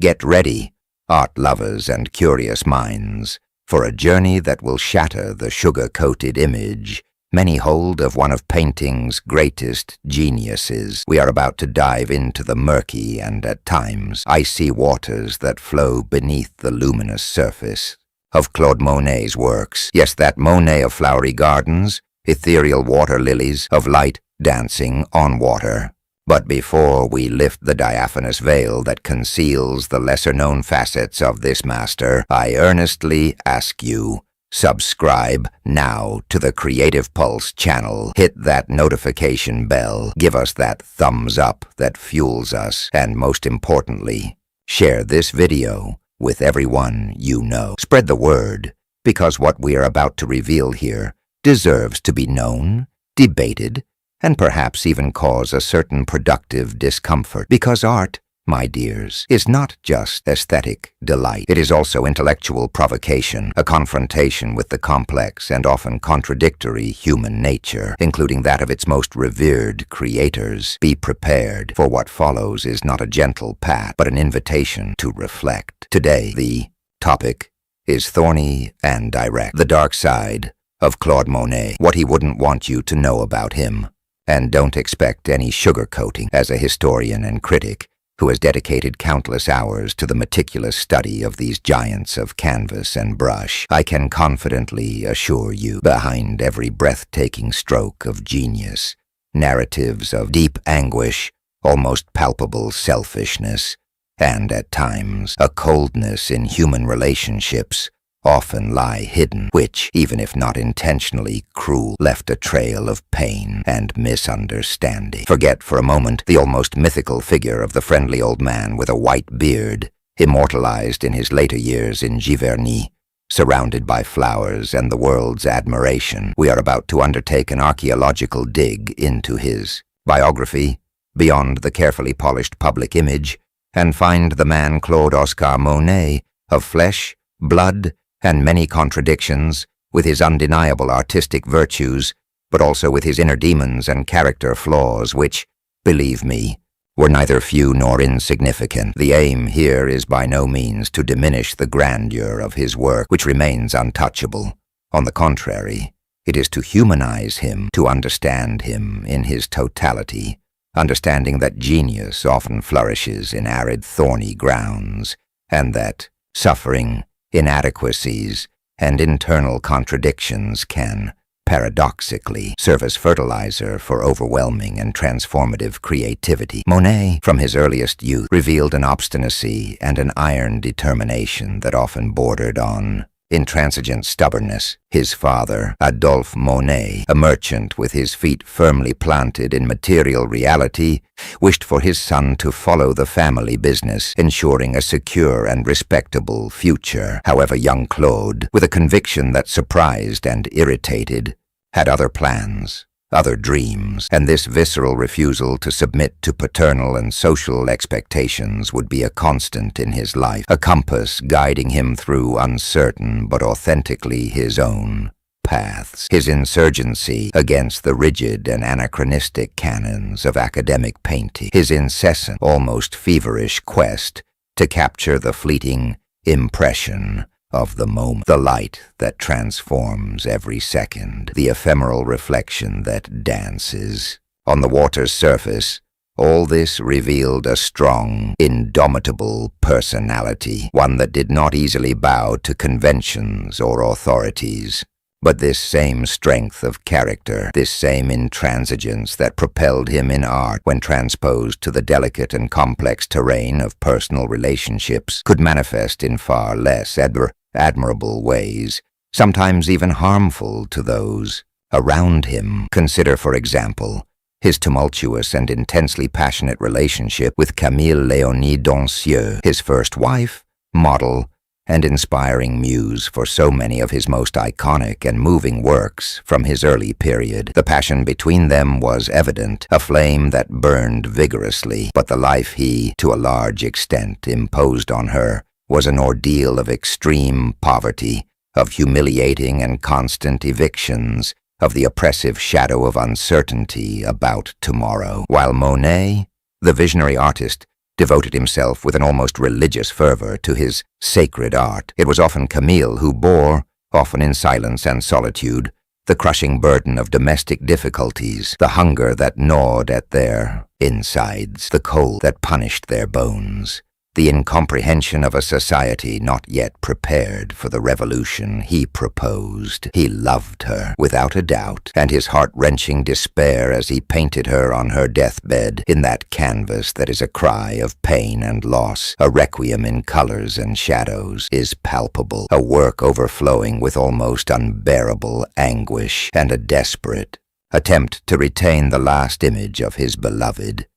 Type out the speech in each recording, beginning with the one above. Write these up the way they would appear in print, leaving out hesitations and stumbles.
Get ready, art lovers and curious minds, for a journey that will shatter the sugar-coated image many hold of one of painting's greatest geniuses. We are about to dive into the murky and, at times, icy waters that flow beneath the luminous surface of Claude Monet's works. Yes, that Monet of flowery gardens, ethereal water lilies, of light dancing on water. But before we lift the diaphanous veil that conceals the lesser-known facets of this master, I earnestly ask you, subscribe now to the Creative Pulse channel. Hit that notification bell, give us that thumbs up that fuels us, and most importantly, share this video with everyone you know. Spread the word, because what we are about to reveal here deserves to be known, debated, and perhaps even cause a certain productive discomfort. Because art, my dears, is not just aesthetic delight. It is also intellectual provocation, a confrontation with the complex and often contradictory human nature, including that of its most revered creators. Be prepared, for what follows is not a gentle pat, but an invitation to reflect. Today, the topic is thorny and direct. The dark side of Claude Monet, what he wouldn't want you to know about him. And don't expect any sugarcoating. As a historian and critic who has dedicated countless hours to the meticulous study of these giants of canvas and brush, I can confidently assure you, behind every breathtaking stroke of genius, narratives of deep anguish, almost palpable selfishness, and at times a coldness in human relationships often lie hidden, which, even if not intentionally cruel, left a trail of pain and misunderstanding. Forget for a moment the almost mythical figure of the friendly old man with a white beard, immortalized in his later years in Giverny, surrounded by flowers and the world's admiration. We are about to undertake an archaeological dig into his biography, beyond the carefully polished public image, and find the man Claude Oscar Monet, of flesh, blood, and many contradictions, with his undeniable artistic virtues, but also with his inner demons and character flaws which, believe me, were neither few nor insignificant. The aim here is by no means to diminish the grandeur of his work, which remains untouchable. On the contrary, it is to humanize him, to understand him in his totality, understanding that genius often flourishes in arid, thorny grounds, and that suffering, inadequacies, and internal contradictions can, paradoxically, serve as fertilizer for overwhelming and transformative creativity. Monet, from his earliest youth, revealed an obstinacy and an iron determination that often bordered on intransigent stubbornness. His father, Adolphe Monet, a merchant with his feet firmly planted in material reality, wished for his son to follow the family business, ensuring a secure and respectable future. However, young Claude, with a conviction that surprised and irritated, had other plans, other dreams, and this visceral refusal to submit to paternal and social expectations would be a constant in his life, a compass guiding him through uncertain but authentically his own paths. His insurgency against the rigid and anachronistic canons of academic painting, his incessant, almost feverish quest to capture the fleeting impression of the moment, the light that transforms every second, the ephemeral reflection that dances on the water's surface. All this revealed a strong, indomitable personality, one that did not easily bow to conventions or authorities. But this same strength of character, this same intransigence that propelled him in art when transposed to the delicate and complex terrain of personal relationships, could manifest in far less admirable ways, sometimes even harmful to those around him. Consider, for example, his tumultuous and intensely passionate relationship with Camille Léonie Dancieux, his first wife, model, and inspiring muse for so many of his most iconic and moving works from his early period. The passion between them was evident, a flame that burned vigorously, but the life he, to a large extent, imposed on her was an ordeal of extreme poverty, of humiliating and constant evictions, of the oppressive shadow of uncertainty about tomorrow. While Monet, the visionary artist, devoted himself with an almost religious fervor to his sacred art. It was often Camille who bore, often in silence and solitude, the crushing burden of domestic difficulties, the hunger that gnawed at their insides, the cold that punished their bones, the incomprehension of a society not yet prepared for the revolution he proposed. He loved her, without a doubt, and his heart-wrenching despair as he painted her on her deathbed in that canvas that is a cry of pain and loss, a requiem in colors and shadows, is palpable, a work overflowing with almost unbearable anguish and a desperate attempt to retain the last image of his beloved.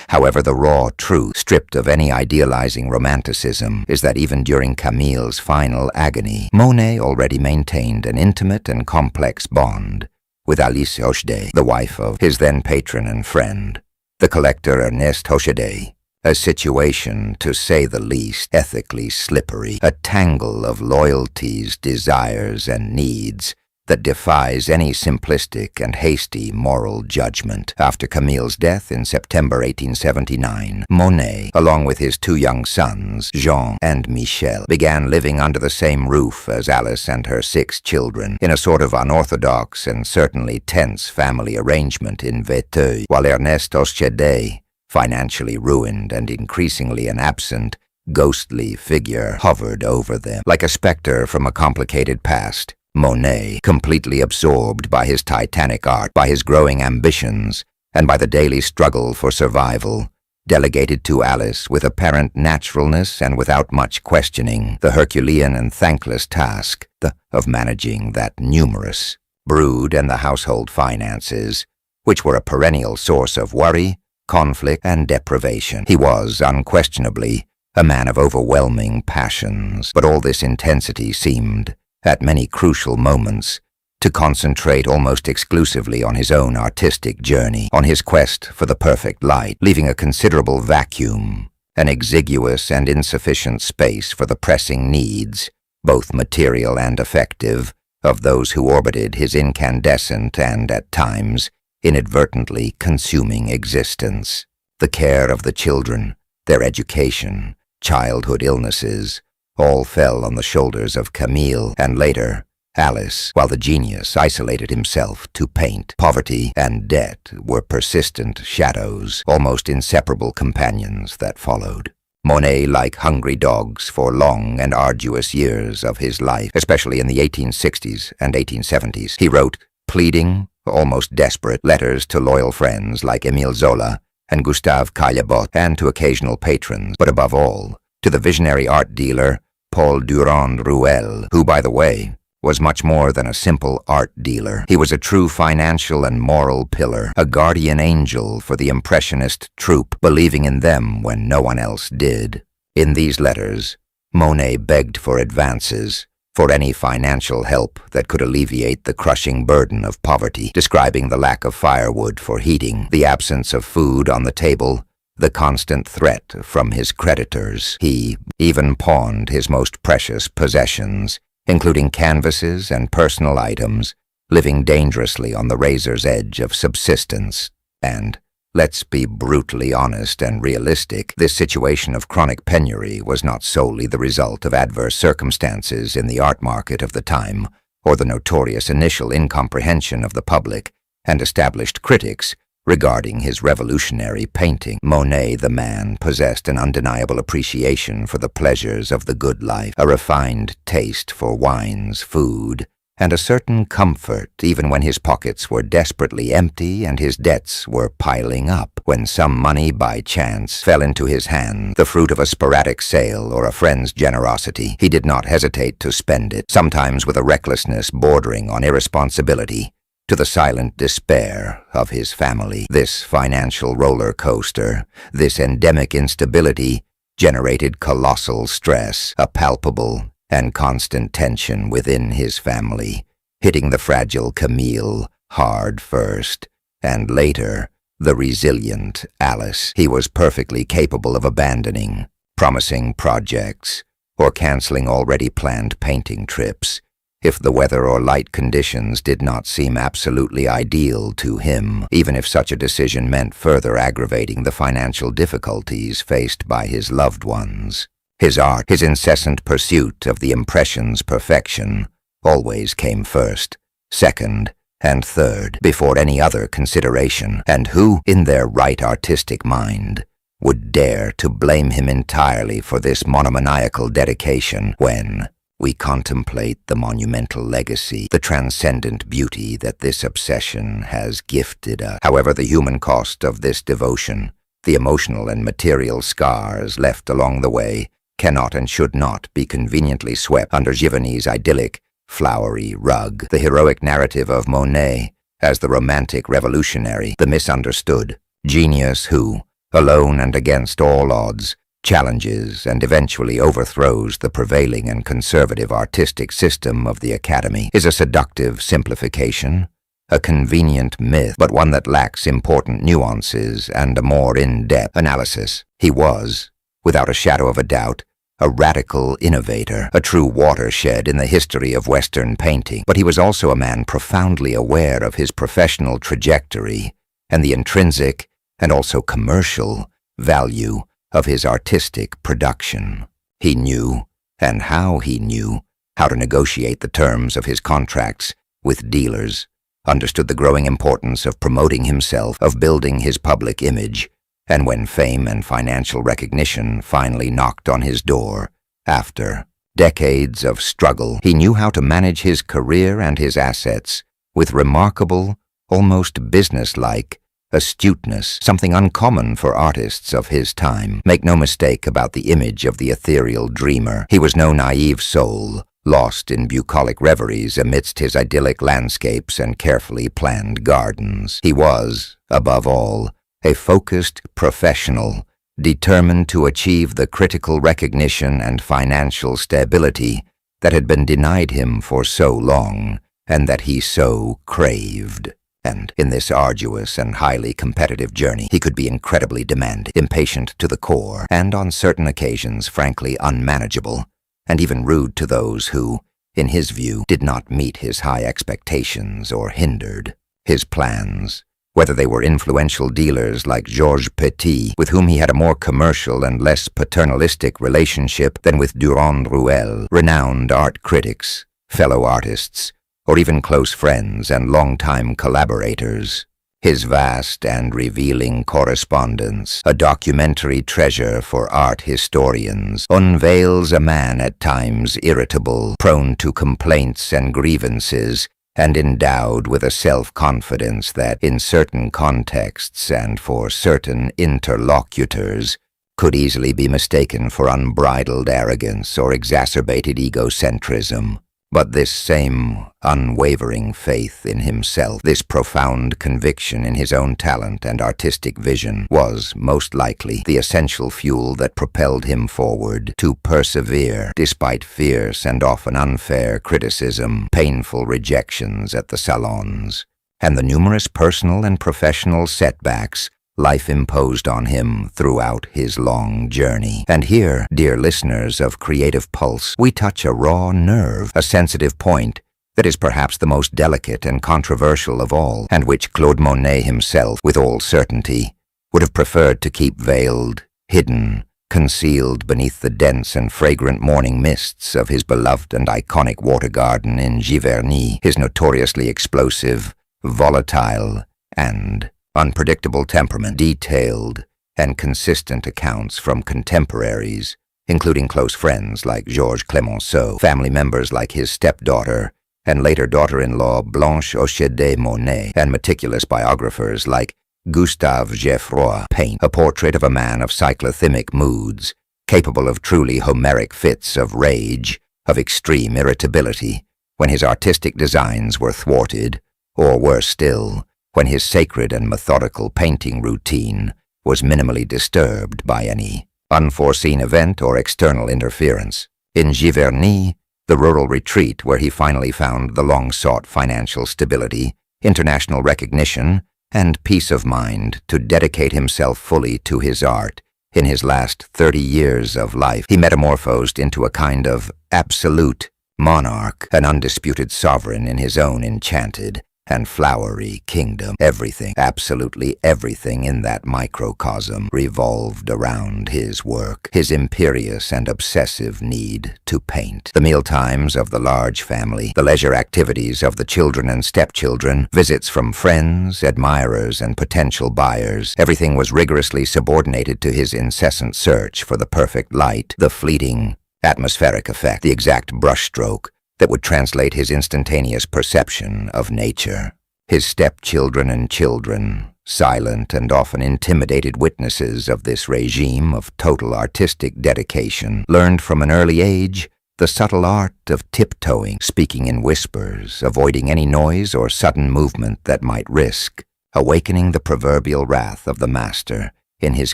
However, the raw truth, stripped of any idealizing romanticism, is that even during Camille's final agony, Monet already maintained an intimate and complex bond with Alice Hochedet, the wife of his then patron and friend, the collector Ernest Hochedet, a situation, to say the least, ethically slippery, a tangle of loyalties, desires, and needs that defies any simplistic and hasty moral judgment. After Camille's death in September 1879, Monet, along with his two young sons, Jean and Michel, began living under the same roof as Alice and her 6 children, in a sort of unorthodox and certainly tense family arrangement in Véteuil, while Ernest Hochedet, financially ruined and increasingly an absent, ghostly figure, hovered over them. Like a specter from a complicated past, Monet, completely absorbed by his titanic art, by his growing ambitions, and by the daily struggle for survival, delegated to Alice with apparent naturalness and without much questioning the Herculean and thankless task of managing that numerous brood and the household finances, which were a perennial source of worry, conflict, and deprivation. He was, unquestionably, a man of overwhelming passions, but all this intensity seemed, at many crucial moments, to concentrate almost exclusively on his own artistic journey, on his quest for the perfect light, leaving a considerable vacuum, an exiguous and insufficient space for the pressing needs, both material and affective, of those who orbited his incandescent and, at times, inadvertently consuming existence. The care of the children, their education, childhood illnesses, all fell on the shoulders of Camille, and later, Alice, while the genius isolated himself to paint. Poverty and debt were persistent shadows, almost inseparable companions that followed. Monet, like hungry dogs, for long and arduous years of his life, especially in the 1860s and 1870s, he wrote pleading, almost desperate, letters to loyal friends like Émile Zola and Gustave Caillebotte, and to occasional patrons, but above all, to the visionary art dealer Paul Durand-Ruel, who, by the way, was much more than a simple art dealer. He was a true financial and moral pillar, a guardian angel for the Impressionist troupe, believing in them when no one else did. In these letters, Monet begged for advances, for any financial help that could alleviate the crushing burden of poverty, describing the lack of firewood for heating, the absence of food on the table, the constant threat from his creditors. He even pawned his most precious possessions, including canvases and personal items, living dangerously on the razor's edge of subsistence. And, let's be brutally honest and realistic, this situation of chronic penury was not solely the result of adverse circumstances in the art market of the time, or the notorious initial incomprehension of the public and established critics regarding his revolutionary painting. Monet, the man, possessed an undeniable appreciation for the pleasures of the good life, a refined taste for wines, food, and a certain comfort even when his pockets were desperately empty and his debts were piling up. When some money by chance fell into his hand, the fruit of a sporadic sale or a friend's generosity, he did not hesitate to spend it, sometimes with a recklessness bordering on irresponsibility, to the silent despair of his family. This financial roller coaster, this endemic instability, generated colossal stress, a palpable and constant tension within his family, hitting the fragile Camille hard first, and later, the resilient Alice. He was perfectly capable of abandoning promising projects or canceling already planned painting trips. if the weather or light conditions did not seem absolutely ideal to him, even if such a decision meant further aggravating the financial difficulties faced by his loved ones. His art, his incessant pursuit of the Impression's perfection, always came first, second, and third, before any other consideration, and who, in their right artistic mind, would dare to blame him entirely for this monomaniacal dedication when we contemplate the monumental legacy, the transcendent beauty that this obsession has gifted us. However, the human cost of this devotion, the emotional and material scars left along the way, cannot and should not be conveniently swept under Giverny's idyllic, flowery rug. The heroic narrative of Monet as the romantic revolutionary, the misunderstood genius who, alone and against all odds, challenges and eventually overthrows the prevailing and conservative artistic system of the Academy, is a seductive simplification, a convenient myth, but one that lacks important nuances and a more in-depth analysis. He was, without a shadow of a doubt, a radical innovator, a true watershed in the history of Western painting, but he was also a man profoundly aware of his professional trajectory and the intrinsic and also commercial value of his artistic production. He knew, and how he knew, how to negotiate the terms of his contracts with dealers, understood the growing importance of promoting himself, of building his public image, and when fame and financial recognition finally knocked on his door, after decades of struggle, he knew how to manage his career and his assets with remarkable, almost businesslike astuteness, something uncommon for artists of his time. Make no mistake about the image of the ethereal dreamer. He was no naive soul, lost in bucolic reveries amidst his idyllic landscapes and carefully planned gardens. He was, above all, a focused professional, determined to achieve the critical recognition and financial stability that had been denied him for so long, and that he so craved. And in this arduous and highly competitive journey, he could be incredibly demanding, impatient to the core, and on certain occasions frankly unmanageable, and even rude to those who, in his view, did not meet his high expectations or hindered his plans. Whether they were influential dealers like Georges Petit, with whom he had a more commercial and less paternalistic relationship than with Durand-Ruel, renowned art critics, fellow artists, or even close friends and longtime collaborators. His vast and revealing correspondence, a documentary treasure for art historians, unveils a man at times irritable, prone to complaints and grievances, and endowed with a self-confidence that, in certain contexts and for certain interlocutors, could easily be mistaken for unbridled arrogance or exacerbated egocentrism. But this same unwavering faith in himself, this profound conviction in his own talent and artistic vision, was, most likely, the essential fuel that propelled him forward to persevere, despite fierce and often unfair criticism, painful rejections at the salons, and the numerous personal and professional setbacks life imposed on him throughout his long journey. And here, dear listeners of Creative Pulse, we touch a raw nerve, a sensitive point that is perhaps the most delicate and controversial of all, and which Claude Monet himself, with all certainty, would have preferred to keep veiled, hidden, concealed beneath the dense and fragrant morning mists of his beloved and iconic water garden in Giverny. His notoriously explosive, volatile, and unpredictable temperament, detailed and consistent accounts from contemporaries, including close friends like Georges Clemenceau, family members like his stepdaughter and later daughter-in-law Blanche Ochede Monet, and meticulous biographers like Gustave Geffroy, paint a portrait of a man of cyclothymic moods, capable of truly Homeric fits of rage, of extreme irritability, when his artistic designs were thwarted, or worse still, when his sacred and methodical painting routine was minimally disturbed by any unforeseen event or external interference. In Giverny, the rural retreat where he finally found the long-sought financial stability, international recognition, and peace of mind to dedicate himself fully to his art, in his last 30 years of life, he metamorphosed into a kind of absolute monarch, an undisputed sovereign in his own enchanted and flowery kingdom. Everything, absolutely everything in that microcosm revolved around his work, his imperious and obsessive need to paint. The mealtimes of the large family, the leisure activities of the children and stepchildren, visits from friends, admirers, and potential buyers, everything was rigorously subordinated to his incessant search for the perfect light, the fleeting atmospheric effect, the exact brushstroke that would translate his instantaneous perception of nature. His stepchildren and children, silent and often intimidated witnesses of this regime of total artistic dedication, learned from an early age the subtle art of tiptoeing, speaking in whispers, avoiding any noise or sudden movement that might risk awakening the proverbial wrath of the master in his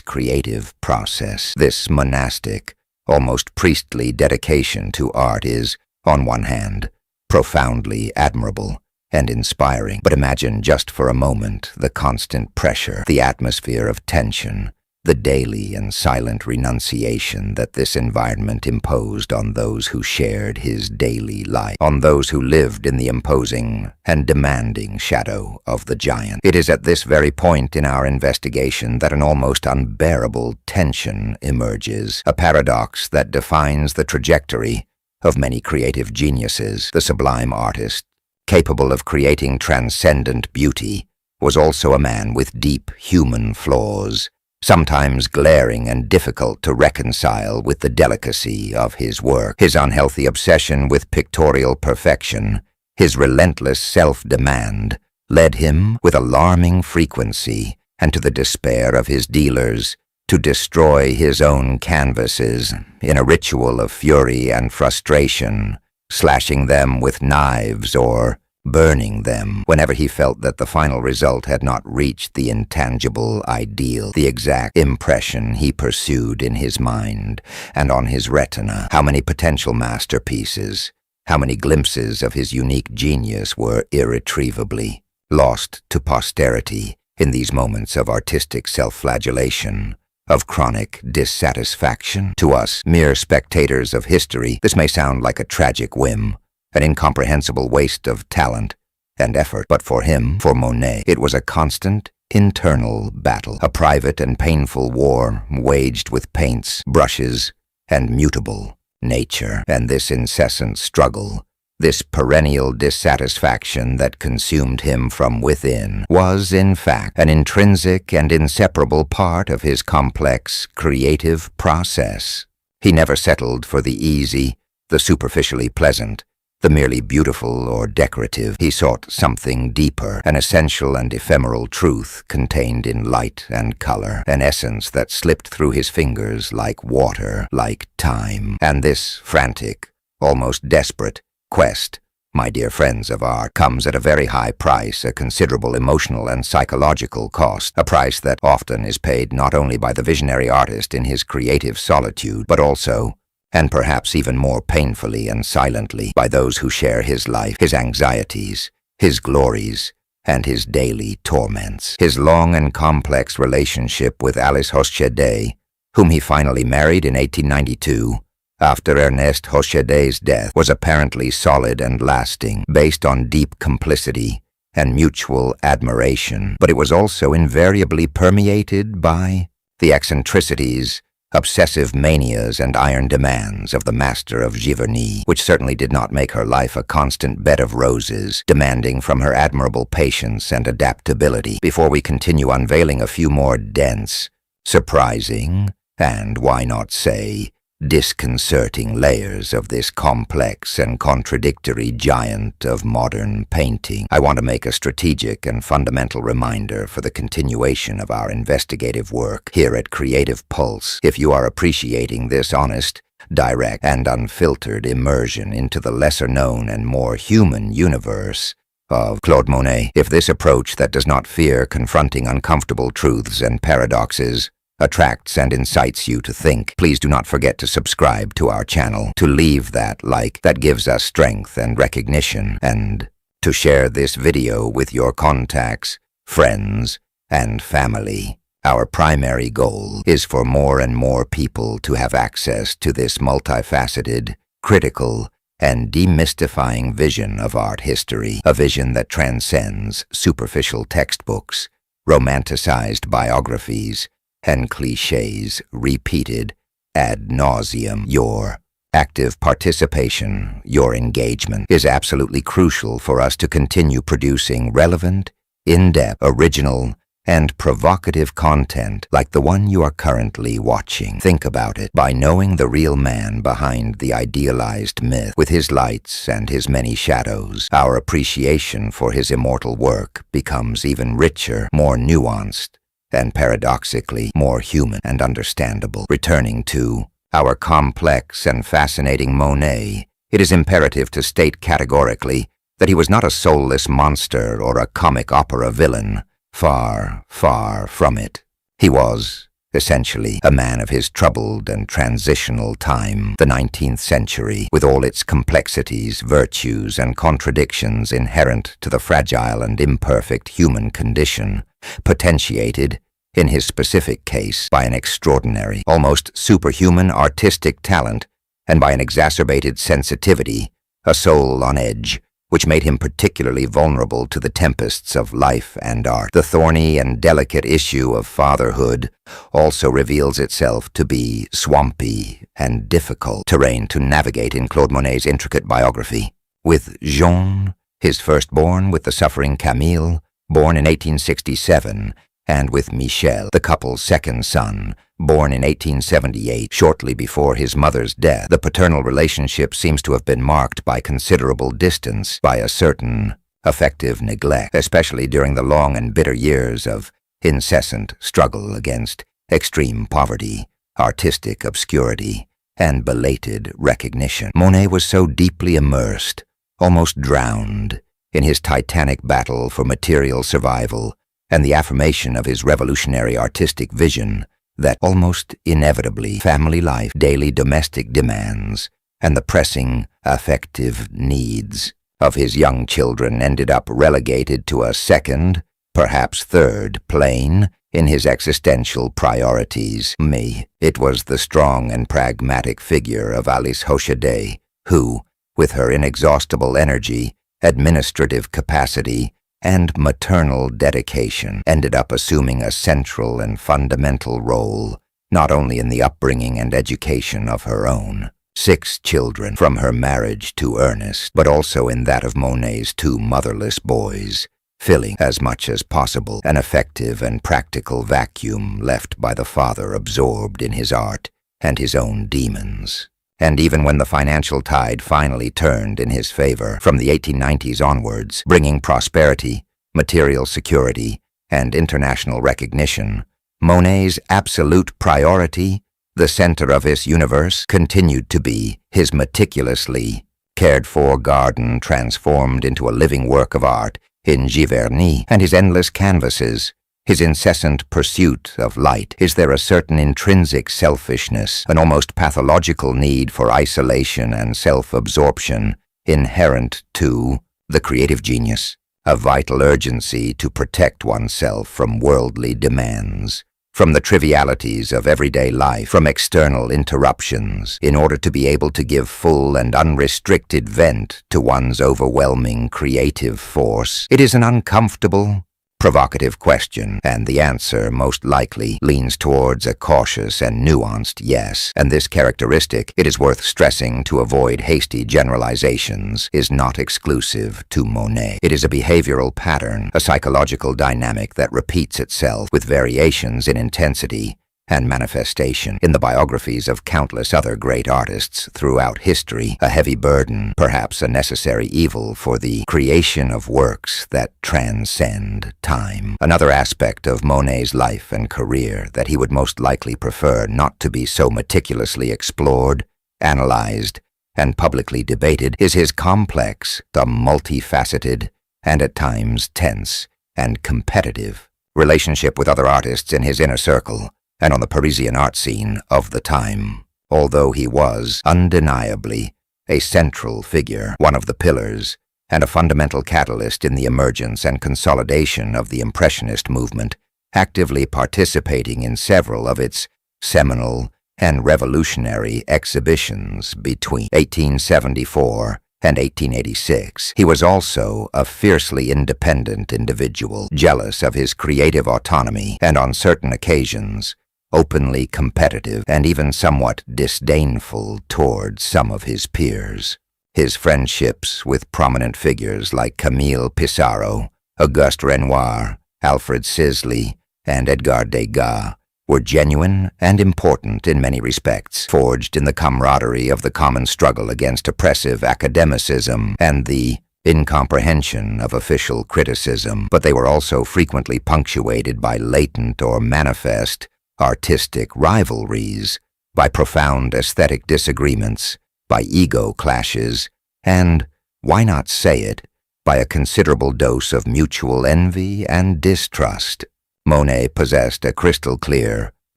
creative process. This monastic, almost priestly dedication to art is, on one hand, profoundly admirable and inspiring. But imagine just for a moment the constant pressure, the atmosphere of tension, the daily and silent renunciation that this environment imposed on those who shared his daily life, on those who lived in the imposing and demanding shadow of the giant. It is at this very point in our investigation that an almost unbearable tension emerges, a paradox that defines the trajectory of many creative geniuses. The sublime artist, capable of creating transcendent beauty, was also a man with deep human flaws, sometimes glaring and difficult to reconcile with the delicacy of his work. His unhealthy obsession with pictorial perfection, his relentless self-demand, led him with alarming frequency, and to the despair of his dealers, to destroy his own canvases in a ritual of fury and frustration, slashing them with knives or burning them whenever he felt that the final result had not reached the intangible ideal, the exact impression he pursued in his mind and on his retina. How many potential masterpieces, how many glimpses of his unique genius were irretrievably lost to posterity in these moments of artistic self-flagellation, of chronic dissatisfaction. To us, mere spectators of history, this may sound like a tragic whim, an incomprehensible waste of talent and effort. But for him, for Monet, it was a constant, internal battle, a private and painful war waged with paints, brushes, and mutable nature. And this incessant struggle, this perennial dissatisfaction that consumed him from within, was, in fact, an intrinsic and inseparable part of his complex creative process. He never settled for the easy, the superficially pleasant, the merely beautiful or decorative. He sought something deeper, an essential and ephemeral truth contained in light and color, an essence that slipped through his fingers like water, like time. And this frantic, almost desperate quest, my dear friends of art, comes at a very high price, a considerable emotional and psychological cost, a price that often is paid not only by the visionary artist in his creative solitude, but also, and perhaps even more painfully and silently, by those who share his life, his anxieties, his glories, and his daily torments. His long and complex relationship with Alice Hochschild, whom he finally married in 1892, after Ernest Hochschild's death, was apparently solid and lasting, based on deep complicity and mutual admiration, but it was also invariably permeated by the eccentricities, obsessive manias, and iron demands of the master of Giverny, which certainly did not make her life a constant bed of roses, demanding from her admirable patience and adaptability. Before we continue unveiling a few more dense, surprising, and, why not say, disconcerting layers of this complex and contradictory giant of modern painting, I want to make a strategic and fundamental reminder for the continuation of our investigative work here at Creative Pulse. If you are appreciating this honest, direct, and unfiltered immersion into the lesser-known and more human universe of Claude Monet, if this approach that does not fear confronting uncomfortable truths and paradoxes attracts and incites you to think, please do not forget to subscribe to our channel, to leave that like that gives us strength and recognition, and to share this video with your contacts, friends, and family. Our primary goal is for more and more people to have access to this multifaceted, critical, and demystifying vision of art history, a vision that transcends superficial textbooks, romanticized biographies, and cliches repeated ad nauseum. Your active participation, your engagement, is absolutely crucial for us to continue producing relevant, in-depth, original, and provocative content like the one you are currently watching. Think about it. By knowing the real man behind the idealized myth, with his lights and his many shadows, our appreciation for his immortal work becomes even richer, more nuanced, and paradoxically more human and understandable. Returning to our complex and fascinating Monet, it is imperative to state categorically that he was not a soulless monster or a comic opera villain. Far, far from it. He was, essentially, a man of his troubled and transitional time, the 19th century, with all its complexities, virtues, and contradictions inherent to the fragile and imperfect human condition, potentiated, in his specific case, by an extraordinary, almost superhuman artistic talent, and by an exacerbated sensitivity, a soul on edge, which made him particularly vulnerable to the tempests of life and art. The thorny and delicate issue of fatherhood also reveals itself to be swampy and difficult terrain to navigate in Claude Monet's intricate biography. With Jean, his firstborn, with the suffering Camille, born in 1867, and with Michel, the couple's second son, born in 1878, shortly before his mother's death, the paternal relationship seems to have been marked by considerable distance, by a certain affective neglect, especially during the long and bitter years of incessant struggle against extreme poverty, artistic obscurity, and belated recognition. Monet was so deeply immersed, almost drowned, in his titanic battle for material survival and the affirmation of his revolutionary artistic vision, that almost inevitably family life, daily domestic demands, and the pressing affective needs of his young children ended up relegated to a second, perhaps third, plane in his existential priorities. It was the strong and pragmatic figure of Alice Hochet who, with her inexhaustible energy, administrative capacity, and maternal dedication, ended up assuming a central and fundamental role, not only in the upbringing and education of her own 6 children from her marriage to Ernest, but also in that of Monet's 2 motherless boys, filling, as much as possible, an effective and practical vacuum left by the father absorbed in his art and his own demons. And even when the financial tide finally turned in his favor from the 1890s onwards, bringing prosperity, material security, and international recognition, Monet's absolute priority, the center of his universe, continued to be his meticulously cared-for garden transformed into a living work of art in Giverny, and his endless canvases, his incessant pursuit of light. Is there a certain intrinsic selfishness, an almost pathological need for isolation and self-absorption inherent to the creative genius, a vital urgency to protect oneself from worldly demands, from the trivialities of everyday life, from external interruptions, in order to be able to give full and unrestricted vent to one's overwhelming creative force? It is an uncomfortable, provocative question, and the answer most likely leans towards a cautious and nuanced yes. And this characteristic, it is worth stressing to avoid hasty generalizations, is not exclusive to Monet. It is a behavioral pattern, a psychological dynamic that repeats itself with variations in intensity and manifestation in the biographies of countless other great artists throughout history, a heavy burden, perhaps a necessary evil for the creation of works that transcend time. Another aspect of Monet's life and career that he would most likely prefer not to be so meticulously explored, analyzed, and publicly debated is his complex, the multifaceted, and at times tense and competitive relationship with other artists in his inner circle and on the Parisian art scene of the time. Although he was undeniably a central figure, one of the pillars, and a fundamental catalyst in the emergence and consolidation of the Impressionist movement, actively participating in several of its seminal and revolutionary exhibitions between 1874 and 1886. He was also a fiercely independent individual, jealous of his creative autonomy and, on certain occasions, openly competitive and even somewhat disdainful toward some of his peers. His friendships with prominent figures like Camille Pissarro, Auguste Renoir, Alfred Sisley, and Edgar Degas were genuine and important in many respects, forged in the camaraderie of the common struggle against oppressive academicism and the incomprehension of official criticism, but they were also frequently punctuated by latent or manifest artistic rivalries, by profound aesthetic disagreements, by ego clashes, and, why not say it, by a considerable dose of mutual envy and distrust. Monet possessed a crystal-clear,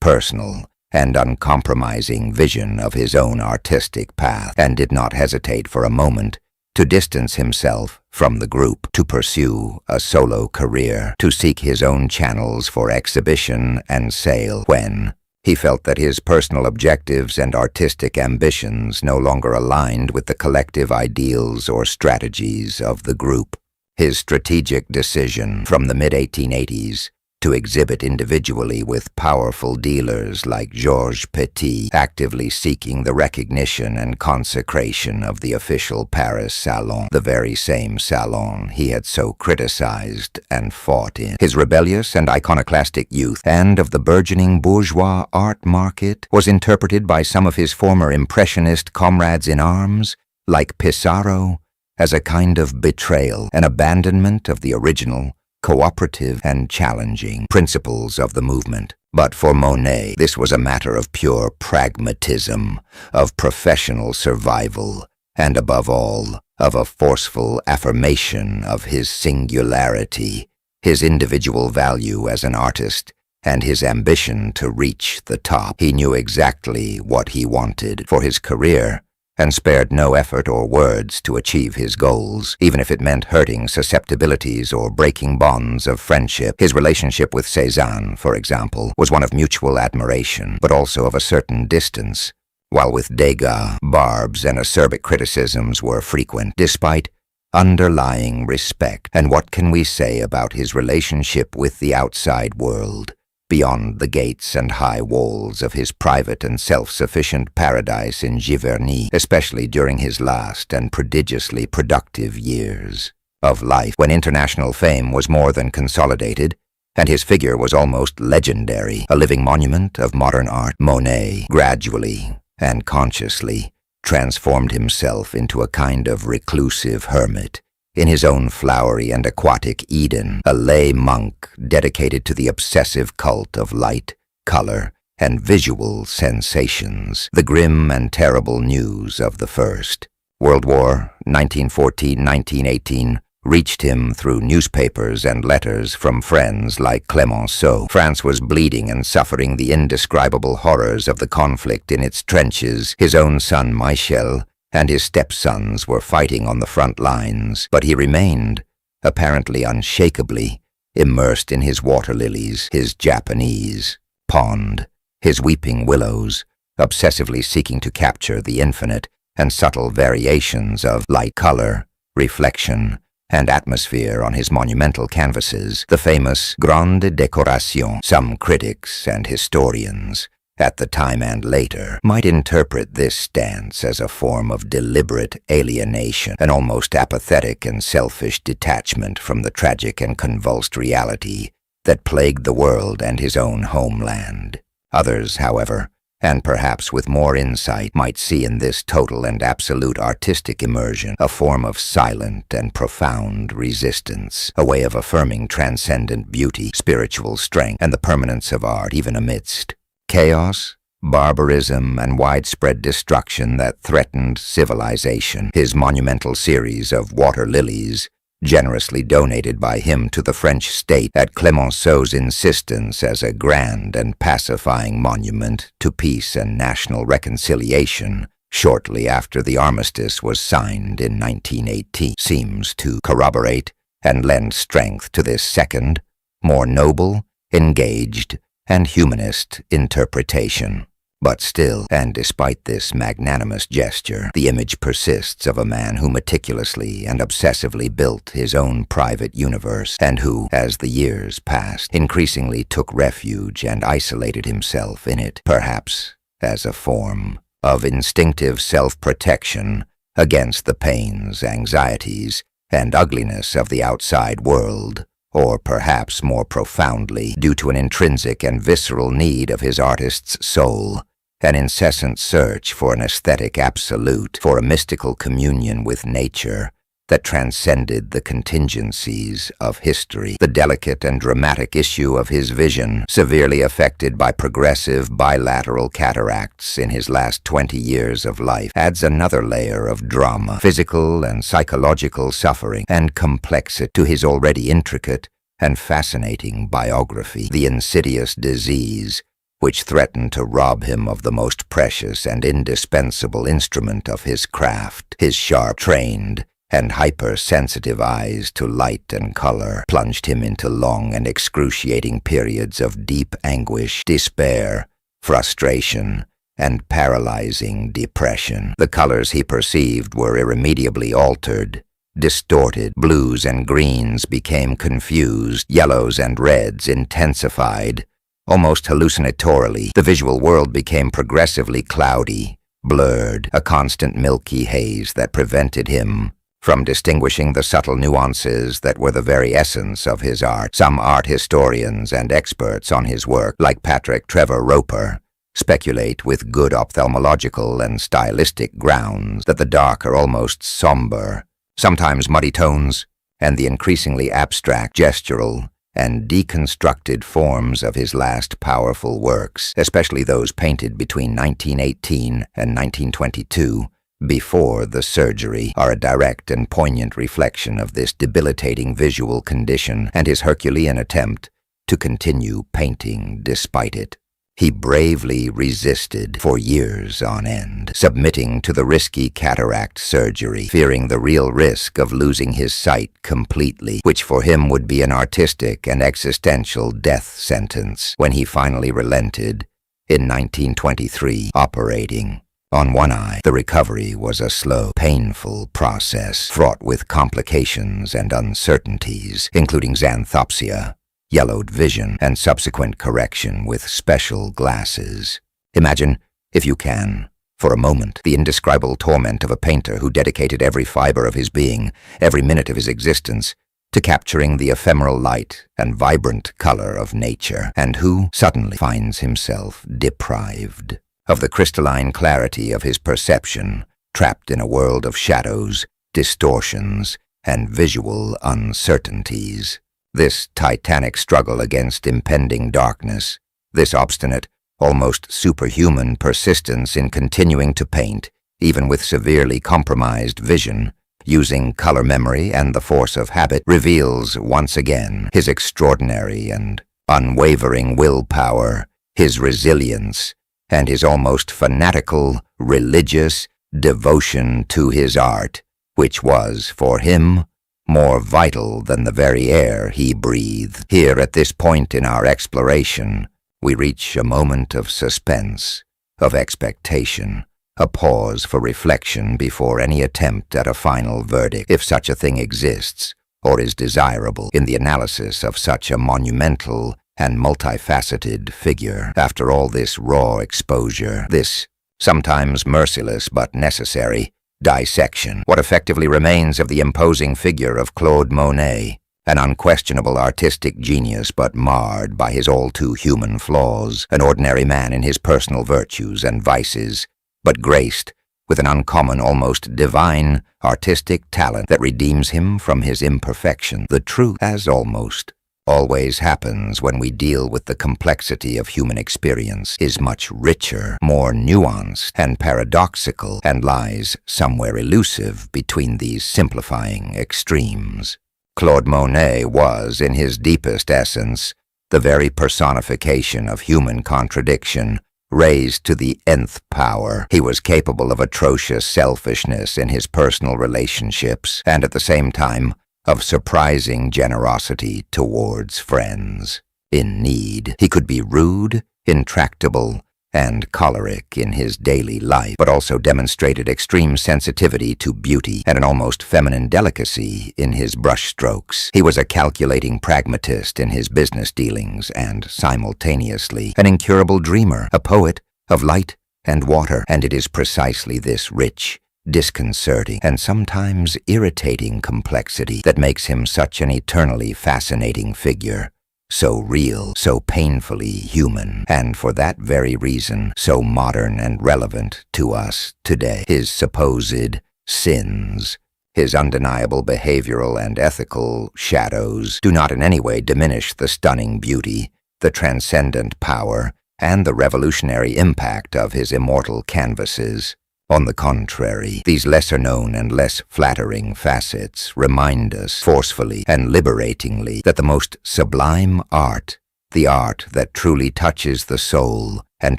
personal, and uncompromising vision of his own artistic path, and did not hesitate for a moment to distance himself from the group, to pursue a solo career, to seek his own channels for exhibition and sale when he felt that his personal objectives and artistic ambitions no longer aligned with the collective ideals or strategies of the group. His strategic decision from the mid-1880s to exhibit individually with powerful dealers like Georges Petit, actively seeking the recognition and consecration of the official Paris Salon, the very same salon he had so criticized and fought in. His rebellious and iconoclastic youth, and of the burgeoning bourgeois art market, was interpreted by some of his former Impressionist comrades-in-arms, like Pissarro, as a kind of betrayal, an abandonment of the original, cooperative and challenging principles of the movement. But for Monet, this was a matter of pure pragmatism, of professional survival, and above all, of a forceful affirmation of his singularity, his individual value as an artist, and his ambition to reach the top. He knew exactly what he wanted for his career, and spared no effort or words to achieve his goals, even if it meant hurting susceptibilities or breaking bonds of friendship. His relationship with Cézanne, for example, was one of mutual admiration, but also of a certain distance, while with Degas, barbs and acerbic criticisms were frequent, despite underlying respect. And what can we say about his relationship with the outside world, beyond the gates and high walls of his private and self-sufficient paradise in Giverny, especially during his last and prodigiously productive years of life, when international fame was more than consolidated, and his figure was almost legendary, a living monument of modern art? Monet gradually and consciously transformed himself into a kind of reclusive hermit, in his own flowery and aquatic Eden, a lay monk dedicated to the obsessive cult of light, color, and visual sensations. The grim and terrible news of the First World War, 1914-1918, reached him through newspapers and letters from friends like Clemenceau. France was bleeding and suffering the indescribable horrors of the conflict in its trenches. His own son, Michel, and his stepsons were fighting on the front lines, but he remained, apparently unshakably, immersed in his water lilies, his Japanese pond, his weeping willows, obsessively seeking to capture the infinite and subtle variations of light, color, reflection, and atmosphere on his monumental canvases, the famous Grande Décoration. Some critics and historians, at the time and later, might interpret this stance as a form of deliberate alienation, an almost apathetic and selfish detachment from the tragic and convulsed reality that plagued the world and his own homeland. Others, however, and perhaps with more insight, might see in this total and absolute artistic immersion a form of silent and profound resistance, a way of affirming transcendent beauty, spiritual strength, and the permanence of art even amidst chaos, barbarism, and widespread destruction that threatened civilization. His monumental series of water lilies, generously donated by him to the French state at Clemenceau's insistence as a grand and pacifying monument to peace and national reconciliation, shortly after the armistice was signed in 1918, seems to corroborate and lend strength to this second, more noble, engaged, and humanist interpretation. But still, and despite this magnanimous gesture, the image persists of a man who meticulously and obsessively built his own private universe, and who, as the years passed, increasingly took refuge and isolated himself in it, perhaps as a form of instinctive self-protection against the pains, anxieties, and ugliness of the outside world, or perhaps more profoundly due to an intrinsic and visceral need of his artist's soul, an incessant search for an aesthetic absolute, for a mystical communion with nature that transcended the contingencies of history. The delicate and dramatic issue of his vision, severely affected by progressive bilateral cataracts in his last 20 years of life, adds another layer of drama, physical and psychological suffering, and complexity to his already intricate and fascinating biography. The insidious disease which threatened to rob him of the most precious and indispensable instrument of his craft, his sharp, trained, and hypersensitive eyes to light and color, plunged him into long and excruciating periods of deep anguish, despair, frustration, and paralyzing depression. The colors he perceived were irremediably altered, distorted. Blues and greens became confused, yellows and reds intensified. Almost hallucinatorily, the visual world became progressively cloudy, blurred, a constant milky haze that prevented him from distinguishing the subtle nuances that were the very essence of his art. Some art historians and experts on his work, like Patrick Trevor Roper, speculate with good ophthalmological and stylistic grounds that the darker, almost somber, sometimes muddy tones, and the increasingly abstract, gestural, and deconstructed forms of his last powerful works, especially those painted between 1918 and 1922, before the surgery, are a direct and poignant reflection of this debilitating visual condition and his Herculean attempt to continue painting despite it. He bravely resisted for years on end, submitting to the risky cataract surgery, fearing the real risk of losing his sight completely, which for him would be an artistic and existential death sentence. When he finally relented in 1923, operating on one eye, the recovery was a slow, painful process, fraught with complications and uncertainties, including xanthopsia, yellowed vision, and subsequent correction with special glasses. Imagine, if you can, for a moment, the indescribable torment of a painter who dedicated every fiber of his being, every minute of his existence, to capturing the ephemeral light and vibrant color of nature, and who suddenly finds himself deprived of the crystalline clarity of his perception, trapped in a world of shadows, distortions, and visual uncertainties. This titanic struggle against impending darkness, this obstinate, almost superhuman persistence in continuing to paint, even with severely compromised vision, using color memory and the force of habit, reveals once again his extraordinary and unwavering willpower, his resilience, and his almost fanatical, religious devotion to his art, which was, for him, more vital than the very air he breathed. Here, at this point in our exploration, we reach a moment of suspense, of expectation, a pause for reflection before any attempt at a final verdict, if such a thing exists or is desirable in the analysis of such a monumental and multifaceted figure. After all this raw exposure, this sometimes merciless but necessary dissection, what effectively remains of the imposing figure of Claude Monet, an unquestionable artistic genius but marred by his all-too-human flaws, an ordinary man in his personal virtues and vices, but graced with an uncommon, almost divine, artistic talent that redeems him from his imperfection. The truth, as almost always happens when we deal with the complexity of human experience, is much richer, more nuanced and paradoxical, and lies somewhere elusive between these simplifying extremes. Claude Monet was, in his deepest essence, the very personification of human contradiction, raised to the nth power. He was capable of atrocious selfishness in his personal relationships, and at the same time, of surprising generosity towards friends in need. He could be rude, intractable, and choleric in his daily life, but also demonstrated extreme sensitivity to beauty and an almost feminine delicacy in his brushstrokes. He was a calculating pragmatist in his business dealings and, simultaneously, an incurable dreamer, a poet of light and water, and it is precisely this rich, disconcerting, and sometimes irritating complexity that makes him such an eternally fascinating figure. So real, so painfully human, and for that very reason, so modern and relevant to us today. His supposed sins, his undeniable behavioral and ethical shadows, do not in any way diminish the stunning beauty, the transcendent power, and the revolutionary impact of his immortal canvases. On the contrary, these lesser-known and less flattering facets remind us forcefully and liberatingly that the most sublime art, the art that truly touches the soul and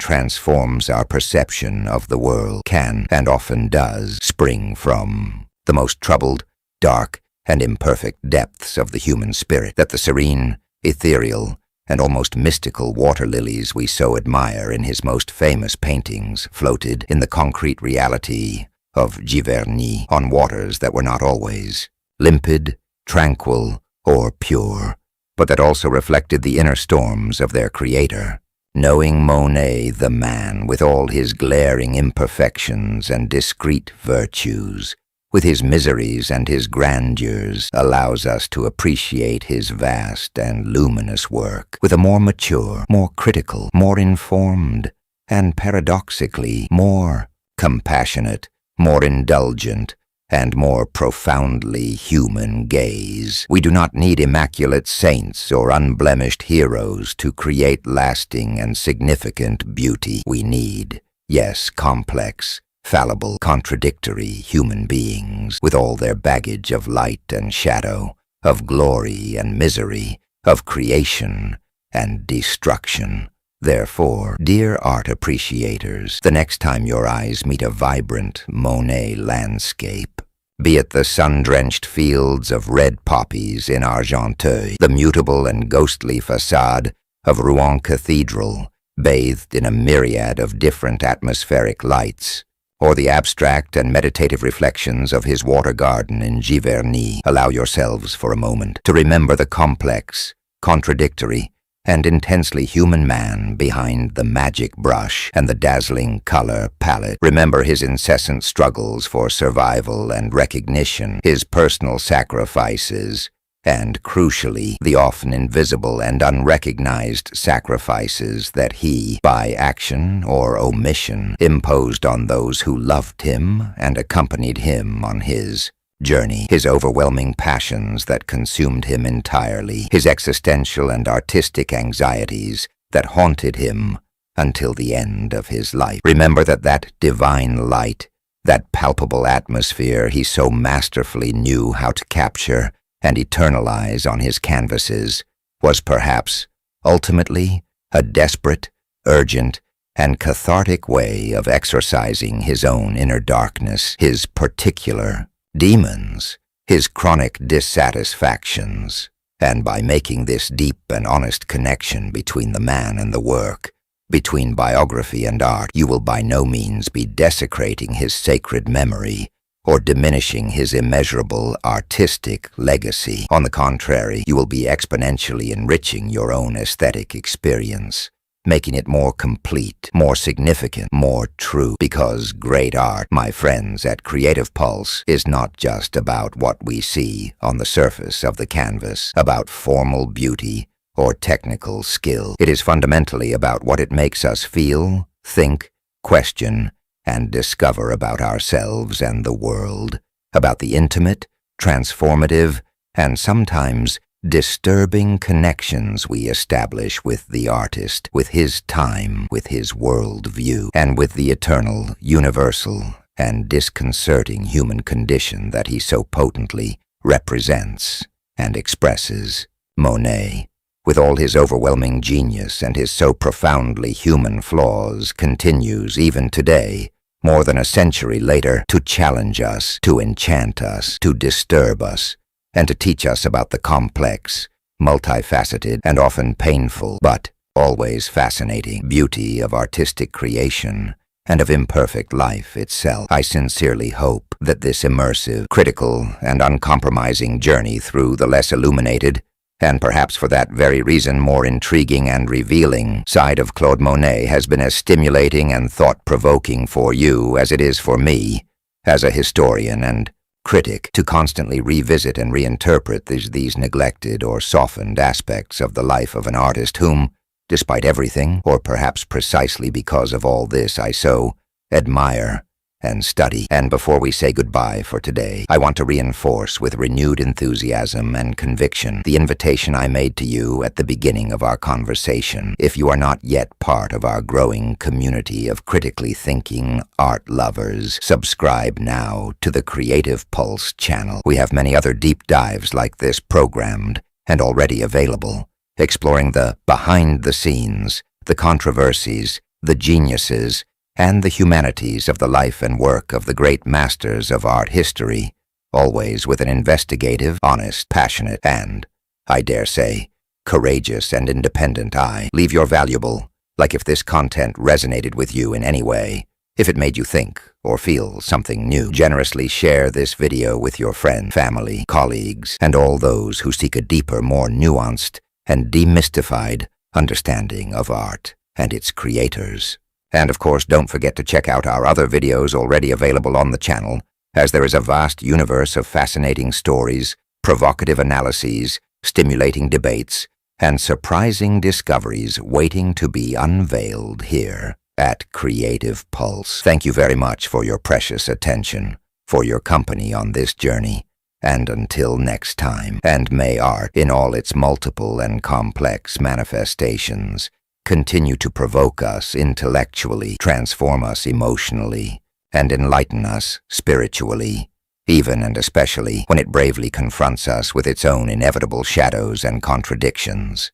transforms our perception of the world, can, and often does, spring from the most troubled, dark, and imperfect depths of the human spirit, that the serene, ethereal, and almost mystical water lilies we so admire in his most famous paintings floated in the concrete reality of Giverny on waters that were not always limpid, tranquil, or pure, but that also reflected the inner storms of their creator. Knowing Monet, the man, with all his glaring imperfections and discreet virtues, with his miseries and his grandeurs, allows us to appreciate his vast and luminous work with a more mature, more critical, more informed, and paradoxically more compassionate, more indulgent, and more profoundly human gaze. We do not need immaculate saints or unblemished heroes to create lasting and significant beauty. We need, yes, complex, fallible, contradictory human beings with all their baggage of light and shadow, of glory and misery, of creation and destruction. Therefore, dear art appreciators, the next time your eyes meet a vibrant Monet landscape, be it the sun-drenched fields of red poppies in Argenteuil, the mutable and ghostly facade of Rouen Cathedral, bathed in a myriad of different atmospheric lights, or the abstract and meditative reflections of his water garden in Giverny, allow yourselves for a moment to remember the complex, contradictory, and intensely human man behind the magic brush and the dazzling color palette. Remember his incessant struggles for survival and recognition, his personal sacrifices, and, crucially, the often invisible and unrecognized sacrifices that he, by action or omission, imposed on those who loved him and accompanied him on his journey, his overwhelming passions that consumed him entirely, his existential and artistic anxieties that haunted him until the end of his life. Remember that that divine light, that palpable atmosphere he so masterfully knew how to capture and eternalize on his canvases, was perhaps, ultimately, a desperate, urgent, and cathartic way of exorcising his own inner darkness, his particular demons, his chronic dissatisfactions, and by making this deep and honest connection between the man and the work, between biography and art, you will by no means be desecrating his sacred memory or diminishing his immeasurable artistic legacy. On the contrary, you will be exponentially enriching your own aesthetic experience, making it more complete, more significant, more true, because great art, my friends at Creative Pulse, is not just about what we see on the surface of the canvas, about formal beauty or technical skill. It is fundamentally about what it makes us feel, think, question, and discover about ourselves and the world, about the intimate, transformative, and sometimes disturbing connections we establish with the artist, with his time, with his world view, and with the eternal, universal, and disconcerting human condition that he so potently represents and expresses. Monet, with all his overwhelming genius and his so profoundly human flaws, continues even today, more than a century later, to challenge us, to enchant us, to disturb us, and to teach us about the complex, multifaceted, and often painful, but always fascinating beauty of artistic creation and of imperfect life itself. I sincerely hope that this immersive, critical, and uncompromising journey through the less illuminated, and perhaps for that very reason more intriguing and revealing, side of Claude Monet has been as stimulating and thought-provoking for you as it is for me, as a historian and critic, to constantly revisit and reinterpret these neglected or softened aspects of the life of an artist whom, despite everything, or perhaps precisely because of all this, I so admire and study. And before we say goodbye for today, I want to reinforce with renewed enthusiasm and conviction the invitation I made to you at the beginning of our conversation. If you are not yet part of our growing community of critically thinking art lovers, subscribe now to the Creative Pulse channel. We have many other deep dives like this programmed and already available, exploring the behind-the-scenes, the controversies, the geniuses, and the humanities of the life and work of the great masters of art history, always with an investigative, honest, passionate, and, I dare say, courageous and independent eye. Leave your valuable, like if this content resonated with you in any way, if it made you think or feel something new. Generously share this video with your friends, family, colleagues, and all those who seek a deeper, more nuanced, and demystified understanding of art and its creators. And of course, don't forget to check out our other videos already available on the channel, as there is a vast universe of fascinating stories, provocative analyses, stimulating debates, and surprising discoveries waiting to be unveiled here at Creative Pulse. Thank you very much for your precious attention, for your company on this journey, and until next time, and may art, in all its multiple and complex manifestations, continue to provoke us intellectually, transform us emotionally, and enlighten us spiritually, even and especially when it bravely confronts us with its own inevitable shadows and contradictions.